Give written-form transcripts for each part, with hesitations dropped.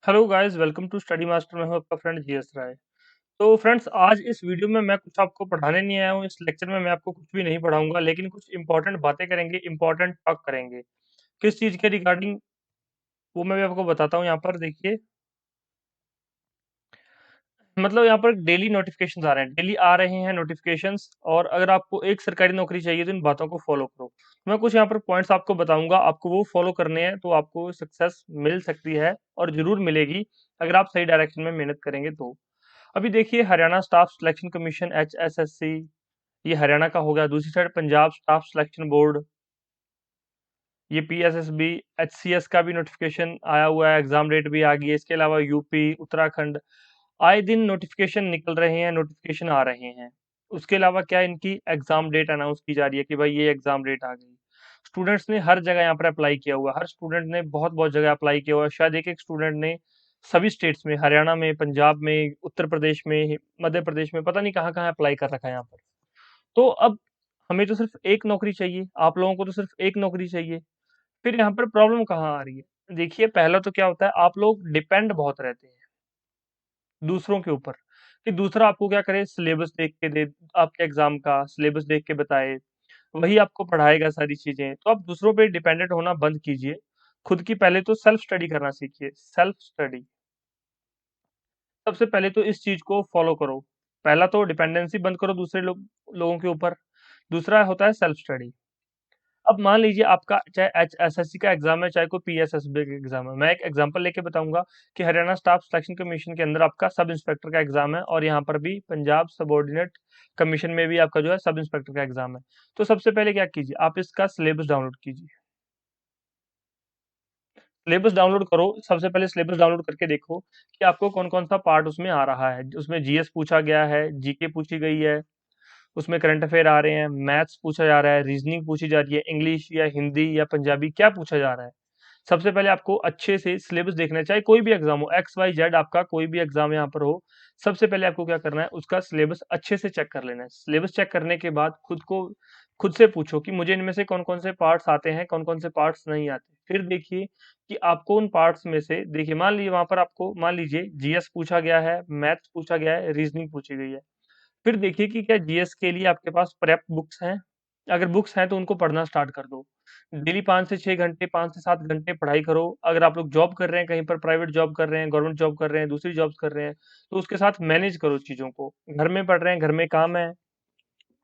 Hello guys, welcome to study master. मैं हूं आपका फ्रेंड जीएस राय। तो फ्रेंड्स, आज इस वीडियो में मैं कुछ आपको पढ़ाने नहीं आया हूं। इस लेक्चर में मैं आपको कुछ भी नहीं पढ़ाऊंगा, लेकिन कुछ इंपॉर्टेंट बातें करेंगे, इंपॉर्टेंट टॉक करेंगे। किस चीज के रिगार्डिंग वो मैं भी आपको बताता हूँ। यहाँ पर देखिए, मतलब यहाँ पर डेली नोटिफिकेशंस आ रहे हैं, डेली आ रहे हैं नोटिफिकेशंस। और अगर आपको एक सरकारी नौकरी चाहिए तो इन बातों को फॉलो करो। मैं कुछ यहाँ पर पॉइंट्स आपको बताऊंगा, आपको वो फॉलो करने हैं तो आपको सक्सेस मिल सकती है, और जरूर मिलेगी अगर आप सही डायरेक्शन में मेहनत करेंगे तो। अभी देखिए, Haryana staff selection commission HSSC, ये हरियाणा का हो गया। दूसरी side Punjab staff selection board, ये PSSB, HCS का भी नोटिफिकेशन आया हुआ है, एग्जाम डेट भी आ गई है। इसके अलावा यूपी, उत्तराखंड, आए दिन नोटिफिकेशन निकल रहे हैं, नोटिफिकेशन आ रहे हैं। उसके अलावा क्या है, इनकी एग्जाम डेट अनाउंस की जा रही है कि भाई ये एग्जाम डेट आ गई। स्टूडेंट्स ने हर जगह यहाँ पर अप्लाई किया हुआ है, हर स्टूडेंट ने बहुत बहुत जगह अप्लाई किया हुआ है। शायद एक एक स्टूडेंट ने सभी स्टेट्स में, हरियाणा में, पंजाब में, उत्तर प्रदेश में, मध्य प्रदेश में, पता नहीं कहाँ कहाँ अप्लाई कर रखा है यहाँ पर। तो अब हमें तो सिर्फ एक नौकरी चाहिए, आप लोगों को तो सिर्फ एक नौकरी चाहिए। फिर यहाँ पर प्रॉब्लम कहाँ आ रही है? देखिए, पहला तो क्या होता है, आप लोग डिपेंड बहुत रहते हैं दूसरों के ऊपर, कि दूसरा आपको क्या करे, सिलेबस देख के दे, आपके एग्जाम का सिलेबस देख के बताए, वही आपको पढ़ाएगा सारी चीजें। तो आप दूसरों पे डिपेंडेंट होना बंद कीजिए। खुद की पहले तो सेल्फ स्टडी करना सीखिए, सेल्फ स्टडी। सबसे पहले तो इस चीज को फॉलो करो। पहला तो डिपेंडेंसी बंद करो दूसरे लोगों के ऊपर। दूसरा होता है सेल्फ स्टडी। अब मान लीजिए आपका चाहे HSSC का एग्जाम है, चाहे कोई PSSB का एग्जाम है। मैं एक एग्जांपल लेके बताऊंगा कि हरियाणा स्टाफ सिलेक्शन कमीशन के अंदर आपका सब इंस्पेक्टर का एग्जाम है, और यहाँ पर भी पंजाब सबॉर्डिनेट कमीशन में भी आपका जो है सब इंस्पेक्टर का एग्जाम है। तो सबसे पहले क्या कीजिए, आप इसका सिलेबस डाउनलोड कीजिए। सिलेबस डाउनलोड करो। सबसे पहले सिलेबस डाउनलोड करके देखो कि आपको कौन कौन सा पार्ट उसमें आ रहा है। उसमें जीएस पूछा गया है, जीके पूछी गई है, उसमें करंट अफेयर आ रहे हैं, मैथ्स पूछा जा रहा है, रीजनिंग पूछी जा रही है, इंग्लिश या हिंदी या पंजाबी, क्या पूछा जा रहा है। सबसे पहले आपको अच्छे से सिलेबस देखना है, चाहे कोई भी एग्जाम हो, XYZ आपका कोई भी एग्जाम यहाँ पर हो। सबसे पहले आपको क्या करना है, उसका सिलेबस अच्छे से चेक कर लेना है। सिलेबस चेक करने के बाद खुद से पूछो कि मुझे इनमें से कौन कौन से पार्ट्स आते हैं, कौन कौन से पार्ट्स नहीं आते। फिर देखिए कि आपको उन पार्ट्स में से, देखिए मान लीजिए वहां पर आपको, मान लीजिए जीएस पूछा गया है, मैथ्स पूछा गया है, रीजनिंग पूछी गई है। फिर देखिए कि क्या जीएस के लिए आपके पास पर्याप्त बुक्स हैं। अगर बुक्स हैं तो उनको पढ़ना स्टार्ट कर दो। डेली 5 से 6 घंटे, 5 से 7 घंटे पढ़ाई करो। अगर आप लोग जॉब कर रहे हैं, कहीं पर प्राइवेट जॉब कर रहे हैं, गवर्नमेंट जॉब कर रहे हैं, दूसरी जॉब्स कर रहे हैं, तो उसके साथ मैनेज करो चीज़ों को। घर में पढ़ रहे हैं, घर में काम है,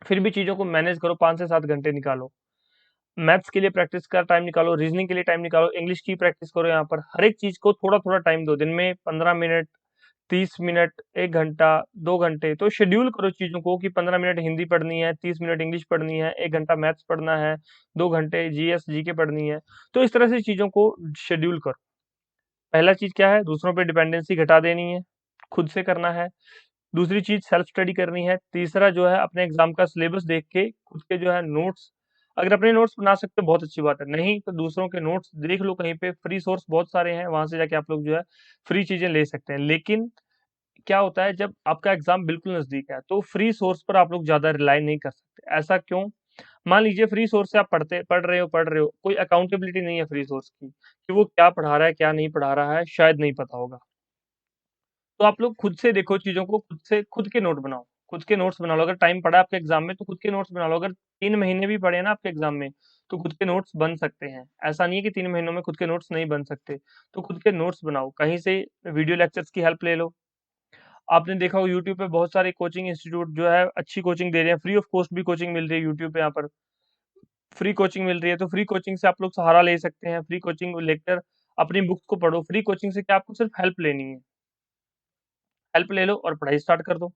फिर भी चीज़ों को मैनेज करो, 5 से 7 घंटे निकालो। मैथ्स के लिए प्रैक्टिस का टाइम निकालो, रीजनिंग के लिए टाइम निकालो, इंग्लिश की प्रैक्टिस करो। यहाँ पर हर एक चीज़ को थोड़ा थोड़ा टाइम दो। दिन में 15 मिनट, 30 मिनट, 1 घंटा, 2 घंटे, तो शेड्यूल करो चीजों को कि 15 मिनट हिंदी पढ़नी है, 30 मिनट इंग्लिश पढ़नी है, 1 घंटा मैथ्स पढ़ना है, 2 घंटे जीएस जीके पढ़नी है। तो इस तरह से चीजों को शेड्यूल करो। पहला चीज क्या है, दूसरों पे डिपेंडेंसी घटा देनी है, खुद से करना है। दूसरी चीज सेल्फ स्टडी करनी है। तीसरा जो है, अपने एग्जाम का सिलेबस देख के खुद के जो है नोट्स, अगर अपने नोट्स बना सकते हो बहुत अच्छी बात है, नहीं तो दूसरों के नोट्स देख लो, कहीं पे फ्री सोर्स बहुत सारे हैं, वहां से जाके आप लोग जो है फ्री चीजें ले सकते हैं। लेकिन क्या होता है, जब आपका एग्जाम बिल्कुल नजदीक है तो फ्री सोर्स पर आप लोग ज्यादा रिलाई नहीं कर सकते। ऐसा क्यों? मान लीजिए फ्री सोर्स से आप पढ़ रहे हो, कोई अकाउंटेबिलिटी नहीं है फ्री सोर्स की, कि वो क्या पढ़ा रहा है, क्या नहीं पढ़ा रहा है, शायद नहीं पता होगा। तो आप लोग खुद से देखो चीजों को, खुद से खुद के नोट बनाओ, खुद के नोट्स बना लो। अगर टाइम पड़ा आपके एग्जाम में तो खुद के नोट्स बना लो। अगर 3 महीने भी पड़े ना आपके एग्जाम में, तो खुद के नोट्स बन सकते हैं। ऐसा नहीं है कि 3 महीनों में खुद के नोट्स नहीं बन सकते। तो खुद के नोट्स बनाओ, कहीं से वीडियो लेक्चर्स की हेल्प ले लो। आपने देखा हो यूट्यूब पे बहुत सारे कोचिंग इंस्टीट्यूट जो है अच्छी कोचिंग दे रहे हैं, फ्री ऑफ कॉस्ट भी कोचिंग मिल रही है यूट्यूब पे। यहाँ पर फ्री कोचिंग मिल रही है, तो फ्री कोचिंग से आप लोग सहारा ले सकते हैं। फ्री कोचिंग लेकर अपनी बुक्स को पढ़ो। फ्री कोचिंग से क्या, आपको सिर्फ हेल्प लेनी है, हेल्प ले लो और पढ़ाई स्टार्ट कर दो।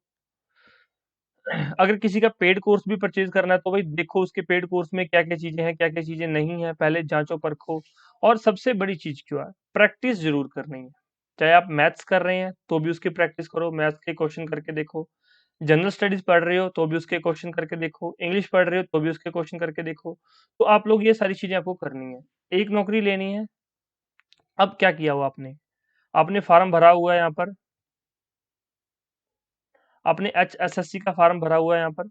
अगर किसी का पेड कोर्स भी परचेज करना है तो भाई देखो उसके पेड कोर्स में क्या क्या चीजें हैं, क्या क्या चीजें नहीं है, पहले जांचो परखो। और सबसे बड़ी चीज क्या है, प्रैक्टिस जरूर करनी है। चाहे आप मैथ्स कर रहे हैं तो भी उसकी प्रैक्टिस करो, मैथ्स के क्वेश्चन करके देखो। जनरल स्टडीज पढ़ रहे हो तो भी उसके क्वेश्चन करके देखो, इंग्लिश पढ़ रहे हो तो भी उसके क्वेश्चन करके देखो। तो आप लोग ये सारी चीजें आपको करनी है। एक नौकरी लेनी है। अब क्या किया हुआ आपने, आपने फार्म भरा हुआ है यहाँ पर, आपने HSSC का फार्म भरा हुआ है यहाँ पर।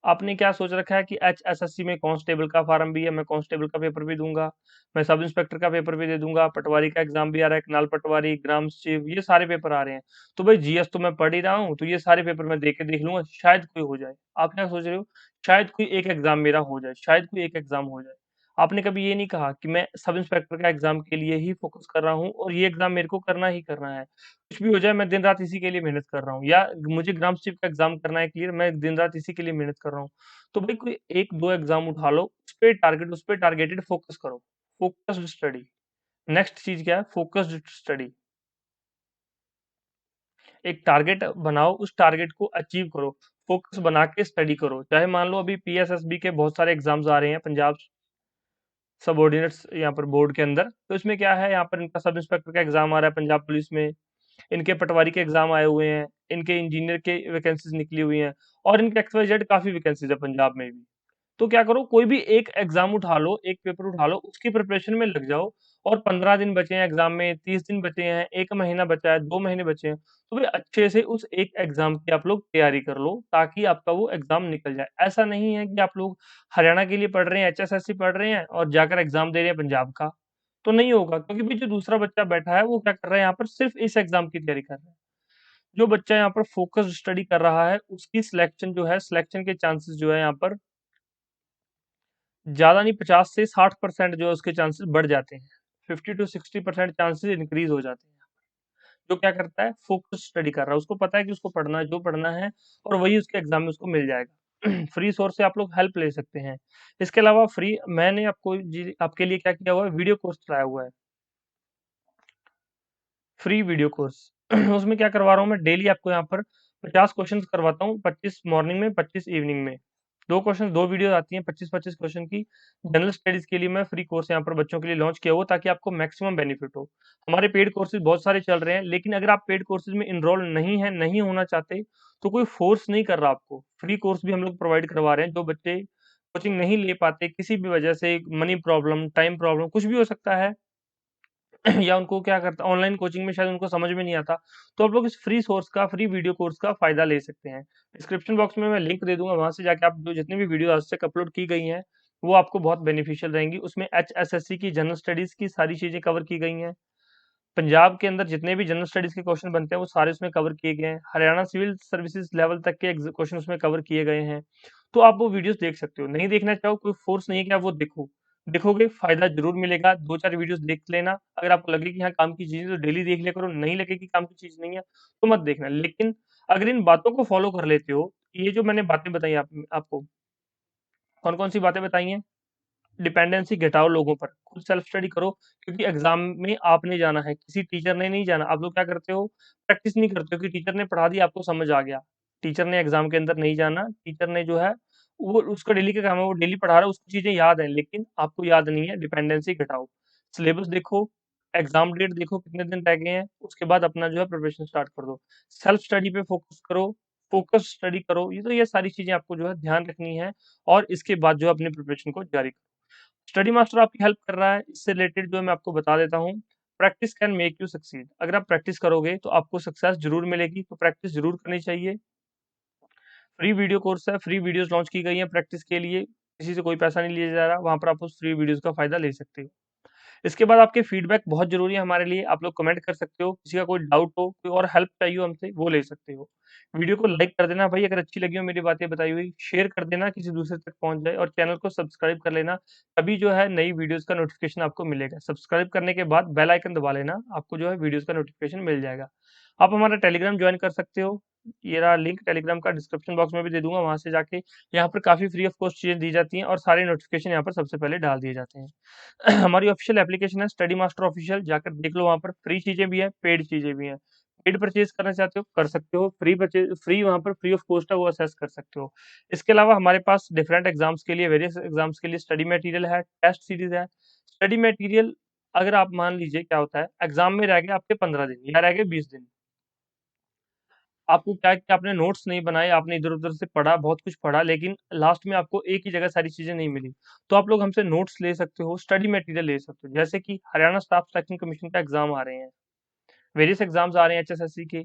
आपने क्या सोच रखा है कि एचएसएससी में कांस्टेबल का फार्म भी है, मैं कांस्टेबल का पेपर भी दूंगा, मैं सब इंस्पेक्टर का पेपर भी दे दूंगा, पटवारी का एग्जाम भी आ रहा है, कनाल पटवारी, ग्राम सचिव, ये सारे पेपर आ रहे हैं। तो भाई जीएस तो मैं पढ़ ही रहा हूँ, तो ये सारे पेपर मैं दे के देख लूंगा, शायद कोई हो जाए। आप क्या सोच रहे हो? शायद कोई एक एग्जाम मेरा हो जाए, शायद कोई एक एग्जाम हो जाए। आपने कभी ये नहीं कहा कि मैं सब इंस्पेक्टर का एग्जाम के लिए ही फोकस कर रहा हूँ और ये एग्जाम मेरे को करना ही करना है। कुछ भी हो जाए, मैं दिन रात इसी के लिए मेहनत कर रहा हूँ, या मुझे ग्राम सचिव का एग्जाम करना है क्लियर, मैं दिन रात इसी के लिए मेहनत कर रहा हूँ। तो भाई कोई एक दो एग्जाम उठा लो, उस पे टारगेटेड फोकस करो। Focused study. नेक्स्ट चीज क्या है? Focused study. एक टारगेट बनाओ, उस टारगेट को अचीव करो, फोकस बना के स्टडी करो। चाहे मान लो अभी पीएसएसबी के बहुत सारे एग्जाम्स आ रहे हैं, पंजाब सबऑर्डिनेट्स यहाँ पर बोर्ड के अंदर, तो इसमें क्या है, यहाँ पर इनका सब इंस्पेक्टर का एग्जाम आ रहा है पंजाब पुलिस में, इनके पटवारी के एग्जाम आए हुए हैं, इनके इंजीनियर के वैकेंसीज निकली हुई हैं, और इनके XYZ काफी वैकेंसीज है पंजाब में भी। तो क्या करो, कोई भी एक एग्जाम उठा लो, एक पेपर उठा लो, उसकी प्रिपरेशन में लग जाओ। और 15 दिन बचे हैं एग्जाम में, 30 दिन बचे हैं, एक महीना बचा है, 2 महीने बचे हैं, तो भाई अच्छे से उस एक एग्जाम की आप लोग तैयारी कर लो, ताकि आपका वो एग्जाम निकल जाए। ऐसा नहीं है कि आप लोग हरियाणा के लिए पढ़ रहे हैं, एचएसएससी पढ़ रहे हैं और जाकर एग्जाम दे रहे हैं पंजाब का, तो नहीं होगा। क्योंकि भाई जो दूसरा बच्चा बैठा है वो क्या कर रहा है, यहाँ पर सिर्फ इस एग्जाम की तैयारी कर रहा है। जो बच्चा यहाँ पर फोकस्ड स्टडी कर रहा है, उसकी सिलेक्शन जो है, सिलेक्शन के चांसेस जो है यहाँ पर ज्यादा नहीं, 50 से 60% जो है उसके चांसेस बढ़ जाते हैं। 50 to 60% चांसेस इंक्रीज हो जाते हैं। जो क्या करता है, फोकस स्टडी कर रहा है, उसको पता है कि उसको पढ़ना है, जो पढ़ना है, और वही उसके एग्जाम में उसको मिल जाएगा। फ्री सोर्स से आप लोग हेल्प ले सकते हैं। इसके अलावा फ्री मैंने आपको जी आपके लिए क्या किया हुआ है, वीडियो कोर्स चलाया हुआ है, फ्री वीडियो कोर्स। उसमें क्या करवा रहा हूँ मैं, डेली आपको यहाँ पर 50 क्वेश्चन करवाता हूँ, 25 मॉर्निंग में, 25 इवनिंग में। दो वीडियो आती हैं 25-25 क्वेश्चन की। जनरल स्टडीज के लिए मैं फ्री कोर्स यहाँ पर बच्चों के लिए लॉन्च किया हुआ, ताकि आपको मैक्सिमम बेनिफिट हो। हमारे पेड कोर्सेज बहुत सारे चल रहे हैं, लेकिन अगर आप पेड कोर्सेज में इनरोल नहीं है, नहीं होना चाहते, तो कोई फोर्स नहीं कर रहा आपको। फ्री कोर्स भी हम लोग प्रोवाइड करवा रहे हैं। जो बच्चे कोचिंग नहीं ले पाते किसी भी वजह से, मनी प्रॉब्लम, टाइम प्रॉब्लम, कुछ भी हो सकता है, या उनको क्या करता, ऑनलाइन कोचिंग में शायद उनको समझ में नहीं आता, तो आप लोग इस फ्री सोर्स का, फ्री वीडियो कोर्स का फायदा ले सकते हैं। डिस्क्रिप्शन बॉक्स में मैं लिंक दे दूंगा, वहां से जाके आप जो जितनी भी वीडियो आज तक अपलोड की गई हैं, वो आपको बहुत बेनिफिशियल रहेंगी। उसमें एचएसएससी की जनरल स्टडीज की सारी चीजें कवर की गई हैं। पंजाब के अंदर जितने भी जनरल स्टडीज के क्वेश्चन बनते हैं, वो सारे उसमें कवर किए गए हैं। हरियाणा सिविल सर्विसेज लेवल तक के क्वेश्चन उसमें कवर किए गए हैं। तो आप वो वीडियोस देख सकते हो, नहीं देखना चाहो, कोई फोर्स नहीं है कि आप वो देखो। देखोगे फायदा जरूर मिलेगा, 2-4 वीडियोस देख लेना। अगर आपको लगे कि हाँ काम की चीज है, तो डेली देख लिया करो, नहीं लगे कि काम की चीज नहीं है, तो मत देखना। लेकिन अगर इन बातों को फॉलो कर लेते हो, ये जो मैंने बातें बताई आपको, कौन कौन सी बातें बताई हैं, डिपेंडेंसी घटाओ लोगों पर, खुद सेल्फ स्टडी करो। क्योंकि एग्जाम में आपने जाना है, किसी टीचर ने नहीं जाना। आप लोग क्या करते हो, प्रैक्टिस नहीं करते हो कि टीचर ने पढ़ा दिया, आपको समझ आ गया। टीचर ने एग्जाम के अंदर नहीं जाना, टीचर ने जो है, वो उसका डेली का काम है, वो डेली पढ़ा रहा है, उसको चीजें याद है, लेकिन आपको याद नहीं है। डिपेंडेंसी घटाओ, सिलेबस देखो, एग्जाम डेट देखो कितने दिन रह गए हैं, उसके बाद अपना जो है प्रिपरेशन स्टार्ट कर दो। सेल्फ स्टडी पे फोकस करो, फोकस स्टडी करो। ये सारी चीजें आपको जो है ध्यान रखनी है, और इसके बाद जो है अपनी प्रिपरेशन को जारी। स्टडी मास्टर आपकी हेल्प कर रहा है, इससे रिलेटेड जो मैं आपको बता देता हूँ। Practice can make you succeed. अगर आप प्रैक्टिस करोगे तो आपको सक्सेस जरूर मिलेगी, तो प्रैक्टिस जरूर करनी चाहिए। फ्री वीडियो कोर्स है, फ्री वीडियोस लॉन्च की गई हैं प्रैक्टिस के लिए, किसी से कोई पैसा नहीं लिया जा रहा, वहां पर आप उस फ्री वीडियोस का फायदा ले सकते हो। इसके बाद आपके फीडबैक बहुत ज़रूरी है हमारे लिए। आप लोग कमेंट कर सकते हो, किसी का कोई डाउट हो, कोई और हेल्प चाहिए हो हमसे, वो ले सकते हो। वीडियो को लाइक कर देना भाई, अगर अच्छी लगी हो मेरी बातें बताई हुई, शेयर कर देना, किसी दूसरे तक पहुँच जाए, और चैनल को सब्सक्राइब कर लेना। तभी जो है नई वीडियोज़ का नोटिफ़िकेशन आपको मिलेगा। सब्सक्राइब करने के बाद बेल आइकन दबा लेना, आपको जो है वीडियोज़ का नोटिफ़िकेशन मिल जाएगा। आप हमारा टेलीग्राम जॉइन कर सकते हो। ये रहा लिंक, टेलीग्राम का डिस्क्रिप्शन बॉक्स में भी दे दूँगा, वहाँ से जाके यहाँ पर काफ़ी फ्री ऑफ कॉस्ट चीज़ें दी जाती हैं, और सारे नोटिफ़िकेशन यहाँ पर सबसे पहले डाल दिए जाते हैं। हमारी ऑफिशियल एप्लीकेशन है स्टडी मास्टर ऑफिशियल, जाकर देख लो, वहाँ पर फ्री चीजें भी हैं, पेड चीजें भी हैं। पेड परचेज करना चाहते हो कर सकते हो, फ्री परचेज, फ्री वहाँ पर फ्री ऑफ कॉस्ट है, वो असेस कर सकते हो। इसके अलावा हमारे पास डिफरेंट एग्जाम्स के लिए, वेरियस एग्जाम्स के लिए स्टडी मटेरियल है, टेस्ट सीरीज है। स्टडी मटेरियल, अगर आप मान लीजिए क्या होता है, एग्जाम में रह गए आपके 15 दिन या रह गए 20 दिन, आपको क्या है कि आपने नोट्स नहीं बनाए, आपने इधर उधर से पढ़ा, बहुत कुछ पढ़ा, लेकिन लास्ट में आपको एक ही जगह सारी चीजें नहीं मिली, तो आप लोग हमसे नोट्स ले सकते हो, स्टडी मटेरियल ले सकते हो। जैसे कि हरियाणा स्टाफ सिलेक्शन कमीशन का एग्जाम आ रहे हैं, वेरियस एग्जाम्स आ रहे हैं एचएसएससी के।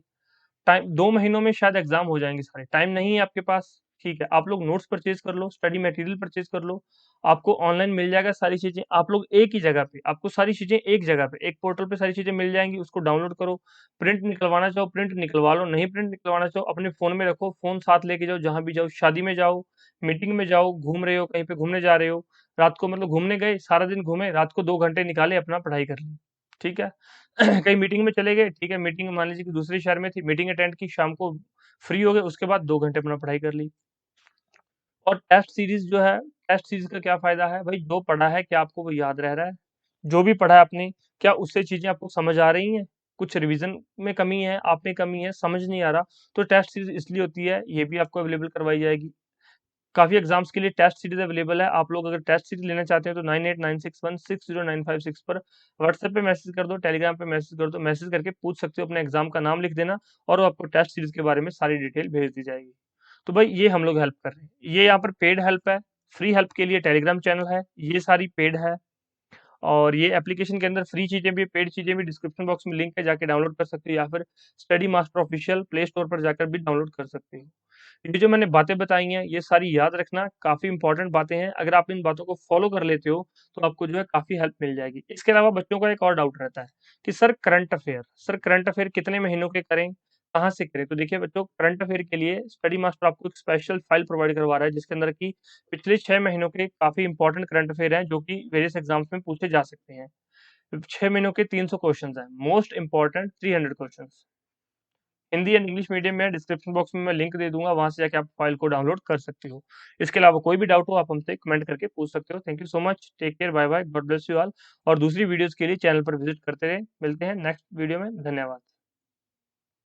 टाइम 2 महीनों में शायद एग्जाम हो जाएंगे सारे, टाइम नहीं है आपके पास, ठीक है, आप लोग नोट्स परचेज कर लो, स्टडी मटेरियल परचेज कर लो, आपको ऑनलाइन मिल जाएगा सारी चीजें। आप लोग एक ही जगह पे, आपको सारी चीजें एक जगह पे, एक पोर्टल पे सारी चीजें मिल जाएंगी, उसको डाउनलोड करो। प्रिंट निकलवाना चाहो प्रिंट निकलवा लो, नहीं प्रिंट निकलवाना चाहो अपने फोन में रखो, फोन साथ लेके जाओ, जहां भी जाओ, शादी में जाओ, मीटिंग में जाओ, घूम रहे हो, कहीं पे घूमने जा रहे हो, रात को मतलब घूमने गए, सारा दिन घूमे, रात को 2 घंटे निकाले, अपना पढ़ाई कर ली। ठीक है। कहीं मीटिंग में चले गए, ठीक है, मीटिंग मान लीजिए कि दूसरे शहर में थी, मीटिंग अटेंड की, शाम को फ्री हो गए, उसके बाद 2 घंटे अपना पढ़ाई कर ली। और टेस्ट सीरीज जो है, टेस्ट सीरीज का क्या फायदा है भाई, जो पढ़ा है क्या आपको वो याद रह रहा है, जो भी पढ़ा है आपने क्या उससे चीजें आपको समझ आ रही हैं, कुछ रिवीजन में कमी है, आप में कमी है, समझ नहीं आ रहा, तो टेस्ट सीरीज इसलिए होती है, ये भी आपको अवेलेबल करवाई जाएगी। काफी एग्जाम्स के लिए टेस्ट सीरीज अवेलेबल है, आप लोग अगर टेस्ट सीरीज लेना चाहते हैं तो 9896160956 पर व्हाट्सएप पे मैसेज कर दो, टेलीग्राम पे मैसेज कर दो, मैसेज करके पूछ सकते हो, अपने एग्जाम का नाम लिख देना और वो आपको टेस्ट सीरीज के बारे में सारी डिटेल भेज दी जाएगी। तो भाई ये हम लोग हेल्प कर रहे हैं, ये यहाँ पर पेड हेल्प है। फ्री हेल्प के लिए टेलीग्राम चैनल है, ये सारी पेड है। और ये एप्लीकेशन के अंदर फ्री चीजें भी, पेड चीजें भी, डिस्क्रिप्शन बॉक्स में लिंक है, जाके डाउनलोड कर सकते हो, या फिर study master official play store पर जाकर भी डाउनलोड कर सकते हो। ये जो मैंने बातें बताई हैं ये सारी याद रखना, काफी इंपॉर्टेंट बातें हैं, अगर आप इन बातों को फॉलो कर लेते हो तो आपको जो है काफी हेल्प मिल जाएगी। इसके अलावा बच्चों का एक और डाउट रहता है कि सर करंट अफेयर कितने महीनों के करें, कहाँ से करें। तो देखिए बच्चों, करंट अफेयर के लिए स्टडी मास्टर आपको एक स्पेशल फाइल प्रोवाइड करवा रहा है, जिसके अंदर की पिछले 6 महीनों के काफी इंपॉर्टेंट करंट अफेयर हैं, जो कि वेरियस एग्जाम्स में पूछे जा सकते हैं। 6 महीनों के 300 क्वेश्चन हैं, most important 300 question. Hindi and English medium में, डिस्क्रिप्शन बॉक्स में मैं लिंक दे दूंगा, वहां से जाके आप फाइल को डाउनलोड कर सकते हो। इसके अलावा कोई भी डाउट हो आप हमसे कमेंट करके पूछ सकते हो। Thank you so much, take care, bye bye, God bless you all. और दूसरी वीडियोस के लिए चैनल पर विजिट करते रहे, मिलते हैं नेक्स्ट वीडियो में, धन्यवाद।